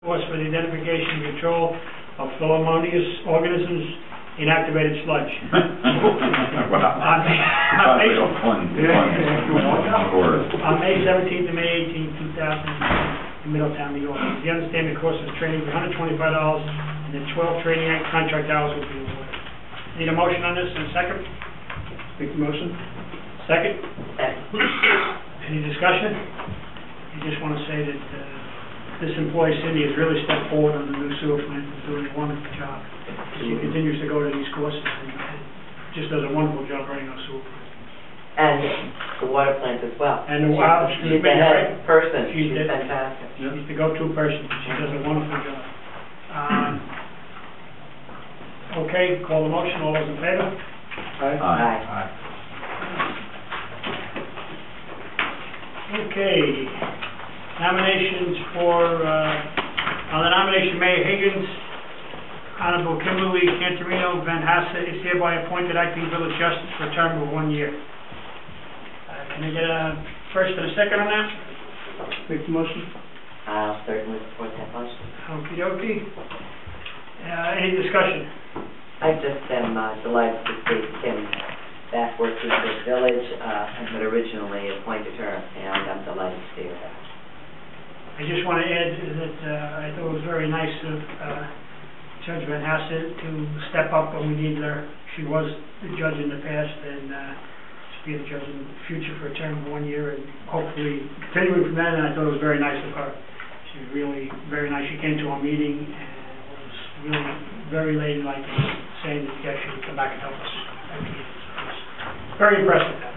Force for the identification and control of felonious organisms, inactivated sludge. On May 17th to May 18th, 2000, in Middletown, New York. You understand the course of training for $125 and the 12 training contract hours will be awarded. Need a motion on this and a second? Make the motion. Second? Any discussion? You just want to say that this employee, Cindy, has really stepped forward on the new sewer plant and doing a wonderful job. She continues to go to these courses and just does a wonderful job running our sewer plant. And the water plant as well. And she's the head person. She's fantastic. She's the go-to person. She does a wonderful job. Okay, call the motion. All those in favor? Aye. Aye. Okay. Nominations for, on the nomination, Mayor Higgins, Honorable Kimberly Cantorino Van Hasse is hereby appointed acting village justice for a term of 1 year. Can I get a first and a second on that? Make the motion. I'll certainly support that motion. Okie dokie. Any discussion? I just am delighted to see Kim back working for the village. I had originally appointed her, and I'm delighted to see her back. I just want to add that I thought it was very nice of Judge Van Hasse to step up when we needed her. She was the judge in the past, and she'll be the judge in the future for a term of 1 year, and hopefully continuing from that. And I thought it was very nice of her. She was really very nice. She came to our meeting and was really very ladylike, saying that yes, she would come back and help us. Very impressed with that.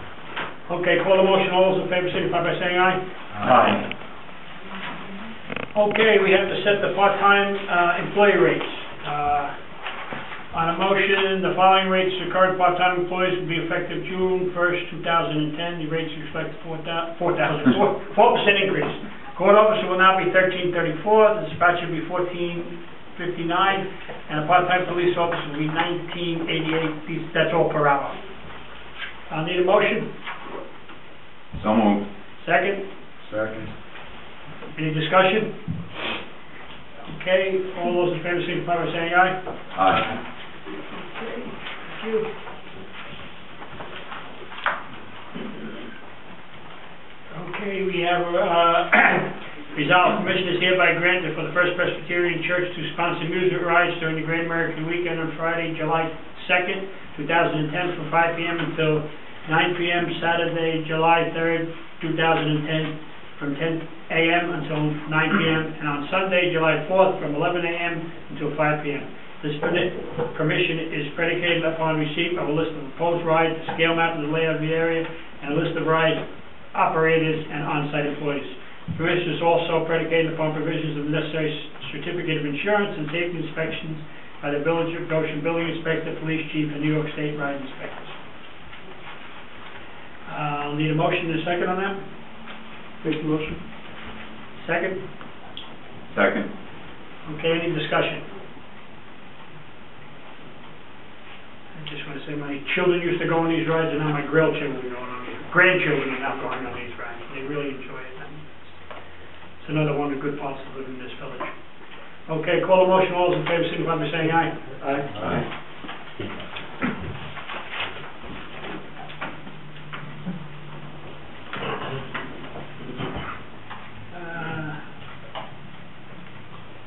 Okay, call the motion. All those in favor signify by saying aye. Aye. Okay, we have to set the part-time employee rates. On a motion, the following rates for current part-time employees will be effective June 1st, 2010. The rates reflect 4% increase. Court officer will now be $13.34. The dispatcher will be $14.59, and a part-time police officer will be $19.88. That's all per hour. I'll need a motion. So moved. Second. Second. Any discussion? Okay, all those in favor signify by saying aye. Aye. Okay, thank you. Okay, we have resolved permission is hereby granted for the First Presbyterian Church to sponsor music rides during the Great American Weekend on Friday, July 2nd, 2010 from 5 p.m. until 9 p.m. Saturday, July 3rd, 2010 from 10 a.m. until 9 p.m. and on Sunday, July 4th from 11 a.m. until 5 p.m. This permission is predicated upon receipt of a list of proposed rides, a scale map of the layout of the area, and a list of ride operators and on-site employees. Permission is also predicated upon provisions of the necessary certificate of insurance and safety inspections by the Village of Goshen Building Inspector, Police Chief, and New York State Ride Inspectors. I'll need a motion and a second on that. Make the motion. Second? Second. Okay, any discussion? I just want to say my children used to go on these rides, and now my grandchildren are going on these. Grandchildren are now going on these rides. They really enjoy it. It's another one of the good parts of living in this village. Okay, call the motion. All those in favor signify by saying aye. Aye. Aye.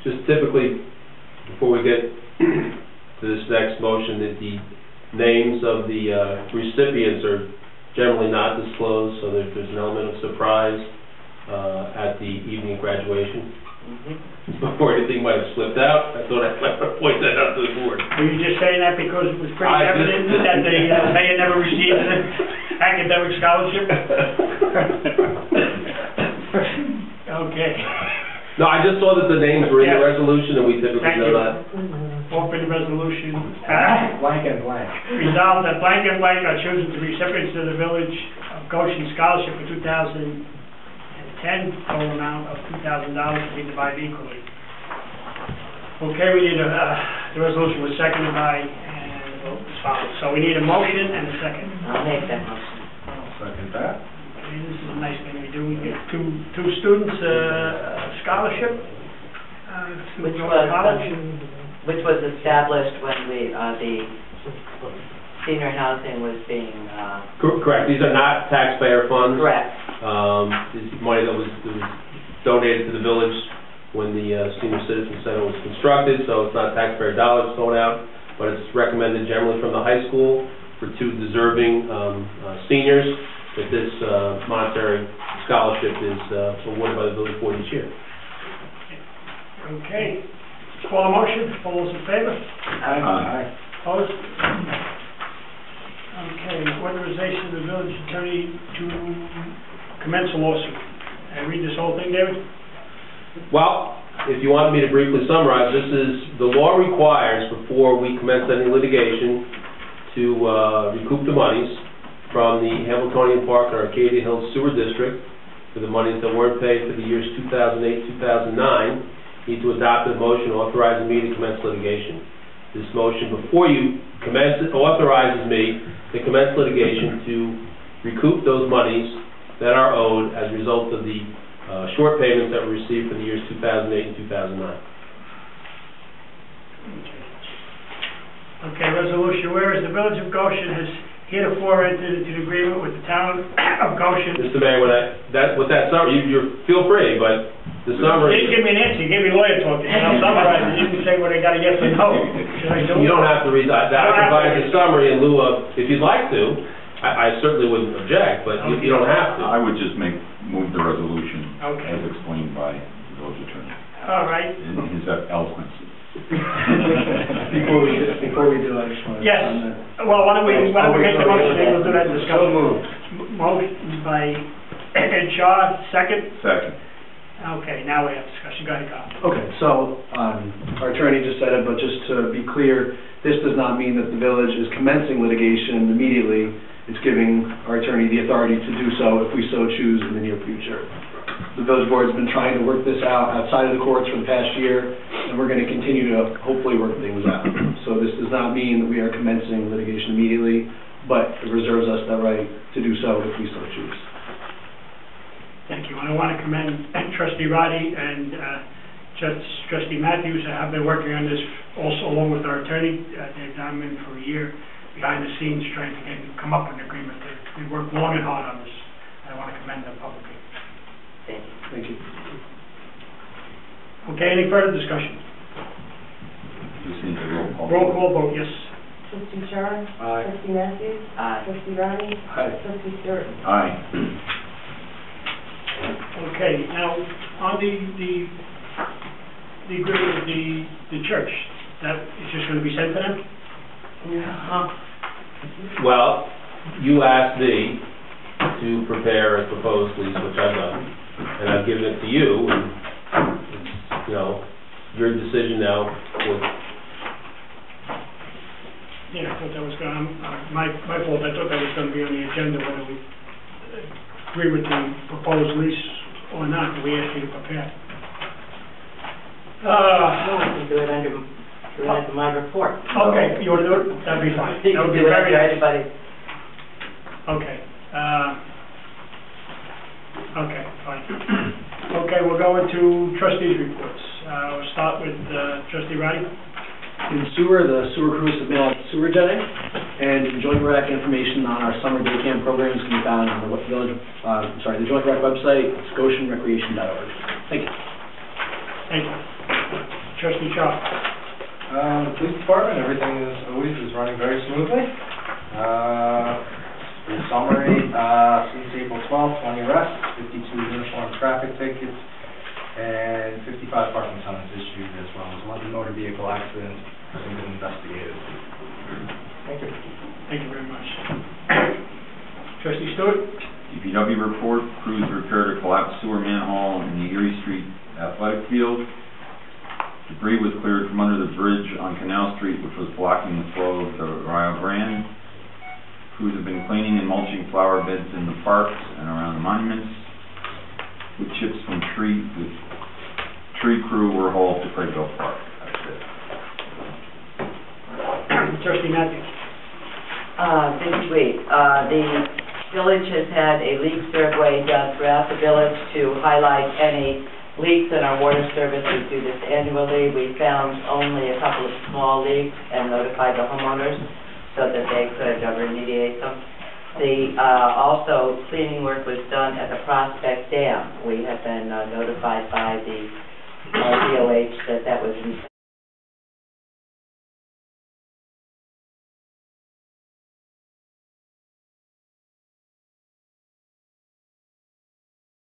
Just typically, before we get to this next motion, that the names of the recipients are generally not disclosed, so that there's an element of surprise at the evening graduation. Before anything might have slipped out, I thought I'd point that out to the board. Were you just saying that because it was pretty evident that they may have never received an academic scholarship? Okay. No, I just saw that the names were in the resolution, and we typically know that. Open resolution. Blank and blank. Resolved that blank and blank are chosen to be recipients of the Village of Goshen Scholarship for 2010, total amount of $2,000 to be divided equally. Okay, we need the resolution was seconded by, and vote as follows. So we need a motion and a second. I'll make that motion. I'll second that. Okay, this is a nice thing we do. We give two students a scholarship. Which North was, College. which was established when the senior housing was being, Correct. These are not taxpayer funds. correct. This is money that was donated to the village when the senior citizen center was constructed, so it's not taxpayer dollars going out, but it's recommended generally from the high school for two deserving seniors that this monetary scholarship is awarded by the village board each year. Okay. Call a motion. All those in favor? Aye. Opposed? Okay, authorization of the village attorney to commence a lawsuit. Read this whole thing, David? Well, if you want me to briefly summarize, the law requires before we commence any litigation to recoup the monies from the Hamiltonian Park and Arcadia Hills Sewer District for the monies that weren't paid for the years 2008, 2009. You need to adopt a motion authorizing me to commence litigation. This motion before you commence it authorizes me to commence litigation to recoup those monies that are owed as a result of the short payments that were received for the years 2008 and 2009. Okay, resolution, whereas the village of Goshen has heretofore entered into an agreement with the town of Goshen. Mr. Mayor, with that summary, you feel free, but the You summary, didn't give me an answer, you gave me lawyer talk, and I'll summarize it, you didn't say whether I got a yes or no. Should I do it? you don't have to read that. I provide the summary in lieu of, if you'd like to, I certainly wouldn't object, but you don't have to. I would just move the resolution Okay. as explained by the village attorney All right, in his eloquence. Before we do, I just want to... yes, well, why don't we make the motion, then we'll do that discussion. So moved. Motion by Ed Shaw, second. Second. Okay, now we have discussion, go ahead, Carl. Okay, so, our attorney just said it, but just to be clear, this does not mean that the village is commencing litigation immediately. It's giving our attorney the authority to do so if we so choose in the near future. The village board's been trying to work this out outside of the courts for the past year, and we're going to continue to hopefully work things out. So this does not mean that we are commencing litigation immediately, but it reserves us the right to do so if we so choose. Thank you, and I want to commend trustee Roddy and trustee Matthews, who have been working on this also along with our attorney. They've done it for a year behind the scenes trying to come up with an agreement. They worked long and hard on this. I want to commend them publicly. Thank you. Thank you. Okay, any further discussion? Just need a roll call. Roll call vote, yes. Trustee Shaw? Aye. Trustee Matthews? Aye. Trustee Rodney? Aye. Trustee Stewart? Aye. Okay, now, on the agreement with the church, that is just going to be sent to them? Well, you asked me to prepare a proposed lease, which I've done, and I've given it to you, and it's, your decision now. Yeah, I thought that was going to, my fault, I thought that was going to be on the agenda, whether we agree with the proposed lease or not, but we asked you to prepare. No, I can do it under my report. Okay, you want to do it? That'd be fine. You That would can be do it very under nice. anybody. Okay, okay, fine. Okay, we'll go into trustees' reports. We'll start with trustee Roddy. In sewer, the sewer crews have been out sewer jetting, and the Joint Rec information on our summer day camp programs can be found on the the Joint Rec website, it's goshenrecreation.org. Thank you. Thank you. Trustee Shaw. The police department, everything is running very smoothly. In summary, since April 12th, 20 arrests, 52 uniform traffic tickets, and 55 parking summons issued, as well as 1 motor vehicle accident having been investigated. Thank you. Thank you very much. Trustee Stewart. DPW report, crews repaired a collapsed sewer manhole in the Erie Street athletic field. Debris was cleared from under the bridge on Canal Street, which was blocking the flow of the Rio Grande. Crews have been cleaning and mulching flower beds in the parks and around the monuments. With chips from tree crew were hauled to Craigville Park. That's it. Trustee Matthews. This week, the village has had a leaf survey done throughout the village to highlight any leaks in our water service. We do this annually. We found only a couple of small leaks and notified the homeowners so that they could remediate them. Also, cleaning work was done at the Prospect Dam. We have been notified by the DOH that that was